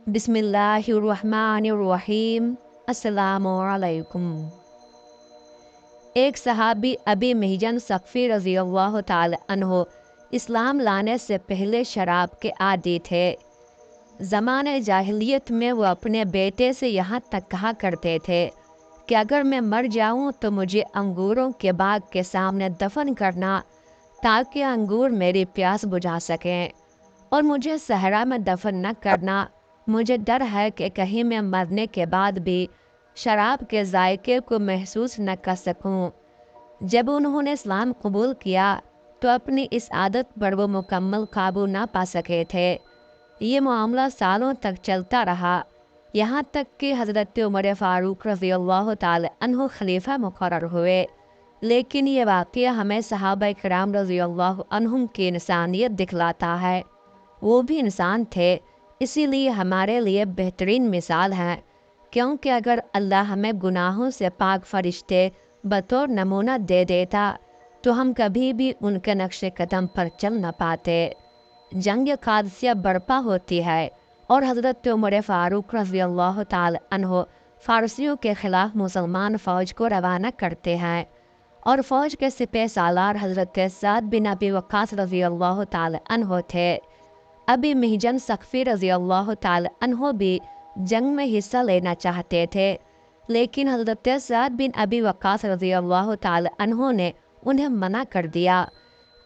बिस्मिल्लाहिर्रहमानिर्रहीम। अस्सलामुअलैकुम। एक सहाबी अबी मिहजन सक़फ़ी रज़ी अल्लाह ताला अन्हो इस्लाम लाने से पहले शराब के आदी थे। ज़माने जाहिलियत में वो अपने बेटे से यहाँ तक कहा करते थे कि अगर मैं मर जाऊँ तो मुझे अंगूरों के बाग के सामने दफन करना, ताकि अंगूर मेरी प्यास बुझा सकें, और मुझे सहरा में दफन न करना। मुझे डर है कि कहीं मैं मरने के बाद भी शराब के जायके को महसूस न कर सकूं। जब उन्होंने इस्लाम कबूल किया तो अपनी इस आदत पर वो मुकम्मल काबू ना पा सके थे। ये मामला सालों तक चलता रहा, यहाँ तक कि हज़रत उमर फ़ारूक रज़ी अल्लाह ताला अन्हु खलीफा मुकर्रर हुए। लेकिन ये वाक़या हमें सहाबा किराम रज़ी अल्लाह अन्हुम की इंसानियत दिखलाता है। वो भी इंसान थे, इसीलिए हमारे लिए बेहतरीन मिसाल है। क्योंकि अगर अल्लाह हमें गुनाहों से पाक फरिश्ते बतौर नमूना दे देता तो हम कभी भी उनके नक्शे कदम पर चल न पाते। जंग क़ादिसिया बर्पा होती है और हज़रत उमर फ़ारूक रज़ी अल्लाह ताला अन्हो फ़ारसियों के ख़िलाफ़ मुसलमान फ़ौज को रवाना करते हैं, और फ़ौज के सिपह सालार हज़रत साद बिन अबी वक़ास रज़ी अल्लाह ताला अन्हो थे। अबी मिहजन सक़फ़ी रज़ी अल्लाह ताला अन्हो भी जंग में हिस्सा लेना चाहते थे, लेकिन हज़रत साद बिन अबी वक़ास रज़ी अल्लाह ताला अन्हो ने उन्हें मना कर दिया,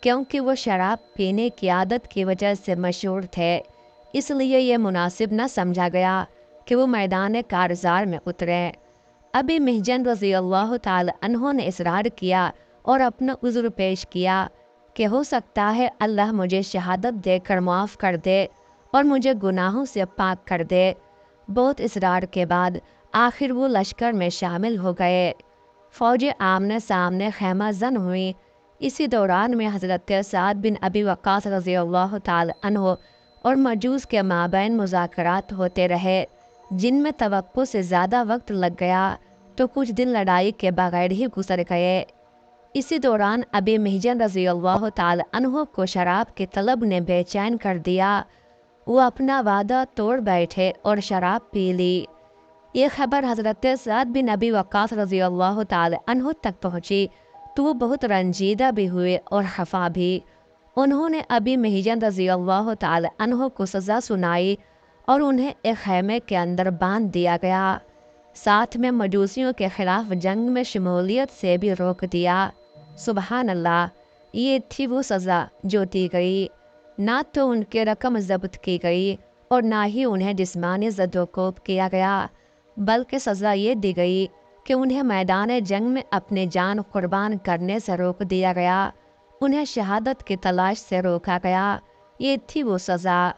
क्योंकि वो शराब पीने की आदत की वजह से मशहूर थे। इसलिए ये मुनासिब न समझा गया कि वो मैदान कारज़ार में उतरे। अबी मिहजन रज़ी अल्लाह ताला अन्हो ने इसरार किया और अपना उज़्र पेश किया कि हो सकता है अल्लाह मुझे शहादत देकर माफ़ कर दे और मुझे गुनाहों से पाक कर दे। बहुत इसरार के बाद आखिर वो लश्कर में शामिल हो गए। फ़ौजें आमने सामने खैमा जन हुई। इसी दौरान में हज़रत साद बिन अबी वक़ास रज़ी अल्लाह ताला अन्हो और मजूस के माबैन मुज़ाकरात होते रहे, जिनमें तवक्को से ज़्यादा वक्त लग गया तो कुछ दिन लड़ाई के बगैर ही गुजर गए। इसी दौरान अबी मिहजन रज़ी अल्लाह ताला अन्हो को शराब के तलब ने बेचैन कर दिया। वो अपना वादा तोड़ बैठे और शराब पी ली। ये खबर हज़रत साद बिन अबी वक़ास रज़ी अल्लाह ताला अन्हो तक पहुँची तो वो बहुत रंजीदा भी हुए और खफा भी। उन्होंने अबी मिहजन रज़ी अल्लाह ताला अन्हो को सज़ा सुनाई और उन्हें एक खैमे के अंदर बांध दिया गया। साथ में मजूसियों के खिलाफ जंग में शमूलियत से भी रोक दिया। सुबहान अल्लाह, ये थी वो सज़ा जो दी गई। ना तो उनके रकम ज़ब्त की गई और ना ही उन्हें जिस्मानी ज़दोकोब किया गया, बल्कि सज़ा ये दी गई कि उन्हें मैदान जंग में अपने जान कुर्बान करने से रोक दिया गया। उन्हें शहादत की तलाश से रोका गया। ये थी वो सज़ा।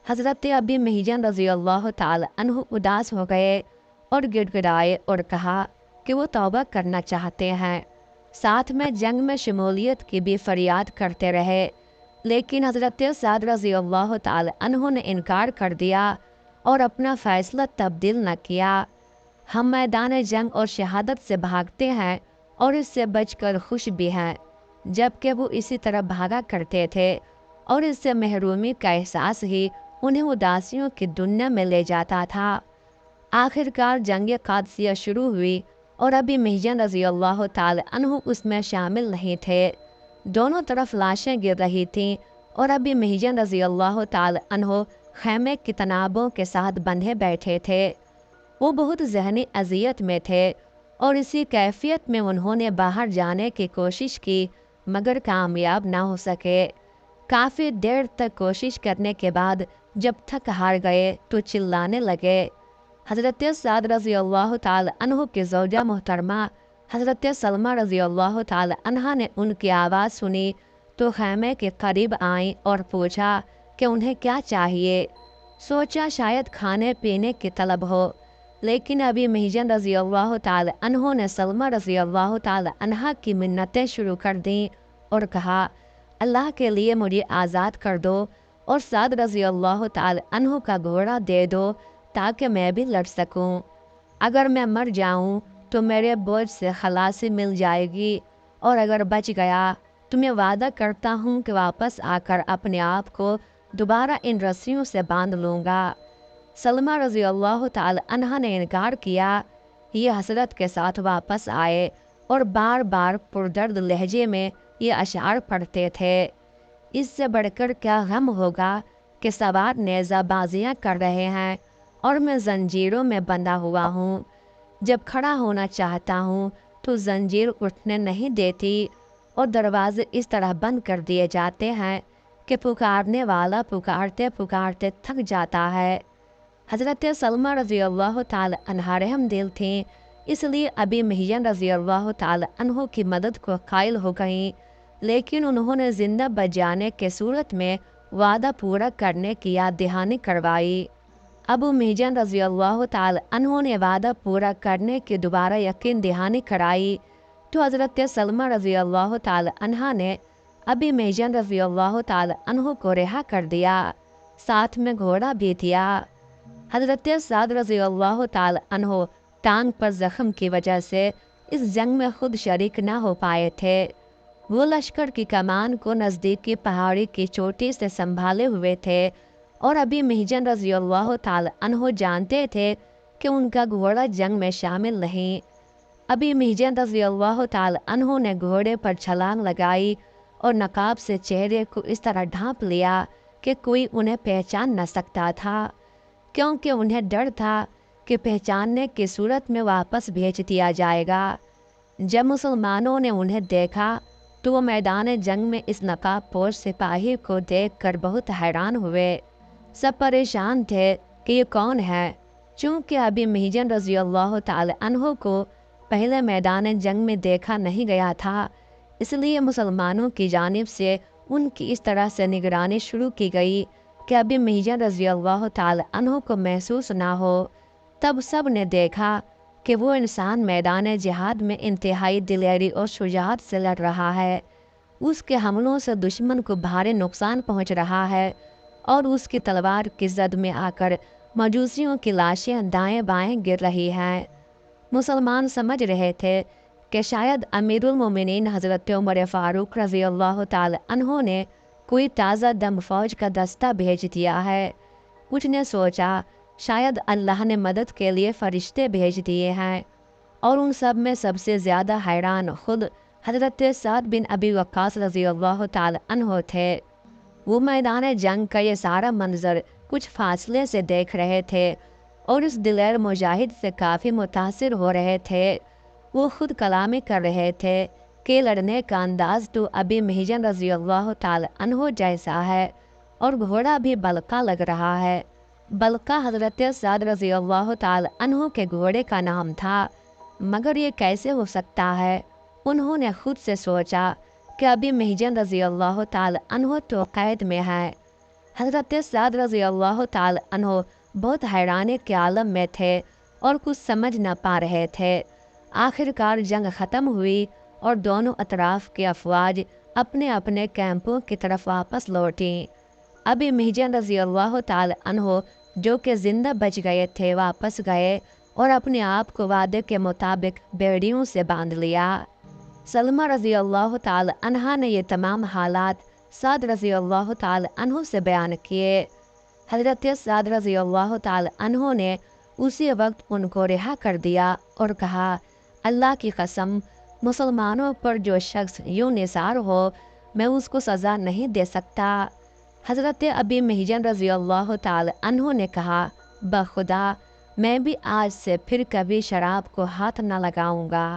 हज़रत अबी मिहजन रज़ी अल्लाह ताला अन्हु उदास हो गए और गिड़गिड़ाए और कहा कि वो तौबा करना चाहते हैं। साथ में जंग में शमूलियत की भी फरियाद करते रहे, लेकिन हज़रत साद रज़ी अल्लाह ताला अन्हु ने इनकार कर दिया और अपना फ़ैसला तब्दील न किया। हम मैदान जंग और शहादत से भागते हैं और इससे बचकर खुश भी हैं, जबकि वो इसी तरह भागा करते थे और इससे महरूमी का एहसास ही उन्हें उदासियों की दुनिया में ले जाता था। आखिरकार जंग क़ादिसिया शुरू हुई और अबी मिहजन रज़ी अल्लाह ताला अन्हु उसमें शामिल नहीं थे। दोनों तरफ लाशें गिर रही थीं और अबी मिहजन रज़ी अल्लाह ताला अन्हु खैमे की तनाबों के साथ बंधे बैठे थे। वो बहुत ज़हनी अज़ियत में थे और इसी कैफियत में उन्होंने बाहर जाने की कोशिश की, मगर कामयाब ना हो सके। काफ़ी देर तक कोशिश करने के बाद जब थक हार गए तो चिल्लाने लगे। हज़रत साद रज़ी अल्लाह ताला अन्हु की ज़ौजा मोहतरमा हज़रत सलमा रज़ी अल्लाह ताला अन्हा ने उनकी आवाज़ सुनी तो खैमे के करीब आई और पूछा कि उन्हें क्या चाहिए। सोचा शायद खाने पीने की तलब हो, लेकिन अबी मिहजन रज़ी अल्लाह ताला अन्हु ने सलमा रज़ी अल्लाह ताला अन्हा की मिन्नतें शुरू कर दीं और कहा, अल्लाह के लिए मुझे आज़ाद कर दो और साद रज़ी अल्लाह ताला अन्हु का घोड़ा दे दो ताकि मैं भी लड़ सकूं। अगर मैं मर जाऊं तो मेरे बोझ से खलासी मिल जाएगी, और अगर बच गया तो मैं वादा करता हूं कि वापस आकर अपने आप को दोबारा इन रस्सियों से बांध लूँगा। सलमा रज़ी अल्लाह ताला अन्हा ने इनकार किया। ये हसरत के साथ वापस आए और बार बार पुरदर्द लहजे में ये अशार पढ़ते थे। इससे बढ़कर क्या गम होगा कि सवार नेज़ाबाजियाँ कर रहे हैं और मैं जंजीरों में बंधा हुआ हूँ। जब खड़ा होना चाहता हूँ तो जंजीर उठने नहीं देती और दरवाजे इस तरह बंद कर दिए जाते हैं कि पुकारने वाला पुकारते पुकारते थक जाता है। हज़रत सलमा रज़ी अल्लाह ताला अन्हा रहमदिल थीं, इसलिए अबी महियन रज़ी अल्लाह ताला अन्हो की मदद को कायल हो गईं, लेकिन उन्होंने जिंदा बच जाने के सूरत में वादा पूरा करने की याद दहानी करवाई। अबू महियन रज़ी अल्लाह ताला अन्हो ने वादा पूरा करने की दोबारा यकीन दहानी कराई तो हज़रत सलमा रज़ी अल्लाह ताला अन्हा ने अबी महियन रज़ी अल्लाह ताला अन्हो को रिहा कर दिया, साथ में घोड़ा भी दिया। हज़रत साद रज़ी अल्लाह ताला अन्हो टांग पर ज़ख्म की वजह से इस जंग में खुद शरीक न हो पाए थे। वो लश्कर की कमान को नज़दीकी पहाड़ी की चोटी से संभाले हुए थे और अभी महियन रज़ी अल्लाह ताला अन्हो जानते थे कि उनका घोड़ा जंग में शामिल नहीं। अभी महियन रज़ी अल्लाह ताला अन्हो ने घोड़े पर छलांग लगाई और नकाब से चेहरे को इस तरह ढांप लिया कि कोई उन्हें पहचान न सकता था, क्योंकि उन्हें डर था कि पहचानने की सूरत में वापस भेज दिया जाएगा। जब मुसलमानों ने उन्हें देखा तो वो मैदान जंग में इस नकाब पोश सिपाही को देखकर बहुत हैरान हुए। सब परेशान थे कि ये कौन है। चूँकि अभी महियन रज़ी अल्लाह ताला अन्हो को पहले मैदान जंग में देखा नहीं गया था, इसलिए मुसलमानों की जानिब से उनकी इस तरह से निगरानी शुरू की गई कि अभी महियन रज़ी अल्लाह ताला अन्हो को महसूस ना हो। तब सब ने देखा कि वो इंसान मैदान जिहाद में इंतहाई दिलेरी और शुजाअत से लड़ रहा है। उसके हमलों से दुश्मन को भारी नुकसान पहुंच रहा है और उसकी तलवार की जद में आकर मजूसियों की लाशें दाएं बाएं गिर रही हैं। मुसलमान समझ रहे थे कि शायद अमीरुल मोमिनीन हज़रत उमर फ़ारूक रज़ी अल्लाह ताला अन्हो ने कोई ताज़ा दम फ़ौज का दस्ता भेज दिया है। कुछ ने सोचा शायद अल्लाह ने मदद के लिए फ़रिश्ते भेज दिए हैं, और उन सब में सबसे ज़्यादा हैरान खुद हज़रत साद बिन अबी वक्कास रज़ी अल्लाह ताला अन्हो थे। वो मैदान जंग का ये सारा मंजर कुछ फासले से देख रहे थे और इस दिलेर मुजाहिद से काफ़ी मुतासिर हो रहे थे। वो खुद कलामी कर रहे थे कि लड़ने का अंदाज तो अभी महियन रज़ी अल्लाह ताला अन्हो जैसा है और घोड़ा भी बलका लग रहा है। बलका हज़रत साद रज़ी अल्लाह ताला अन्हो के घोड़े का नाम था, मगर ये कैसे हो सकता है। उन्होंने खुद से सोचा कि अभी महियन रज़ी अल्लाह ताला अन्हो तो कैद में है। हज़रत साद रज़ी अल्लाह ताला अन्हो बहुत हैरानी के आलम में थे और कुछ समझ न पा रहे थे। आखिरकार जंग ख़त्म हुई और दोनों अतराफ के अफवाज अपने अपने कैंपों की तरफ वापस लौटी। अभी महियन रज़ी अल्लाह ताला अन्हो जो कि ज़िंदा बच गए थे वापस गए और अपने आप को वादे के मुताबिक बेड़ियों से बांध लिया। सलमा रज़ी अल्लाह ताला अन्हा ने ये तमाम हालात साद रज़ी अल्लाह ताला अन्हो से बयान किए। हज़रत साद रज़ी अल्लाह ताला अन्हो ने उसी वक्त उनको रिहा कर दिया और कहा, अल्लाह की कसम, मुसलमानों पर जो शख्स यूँ निसार हो मैं उसको सज़ा नहीं दे सकता। हज़रत अबी महियन रज़ी अल्लाह ताला अन्हो ने कहा, बखुदा मैं भी आज से फिर कभी शराब को हाथ न लगाऊंगा।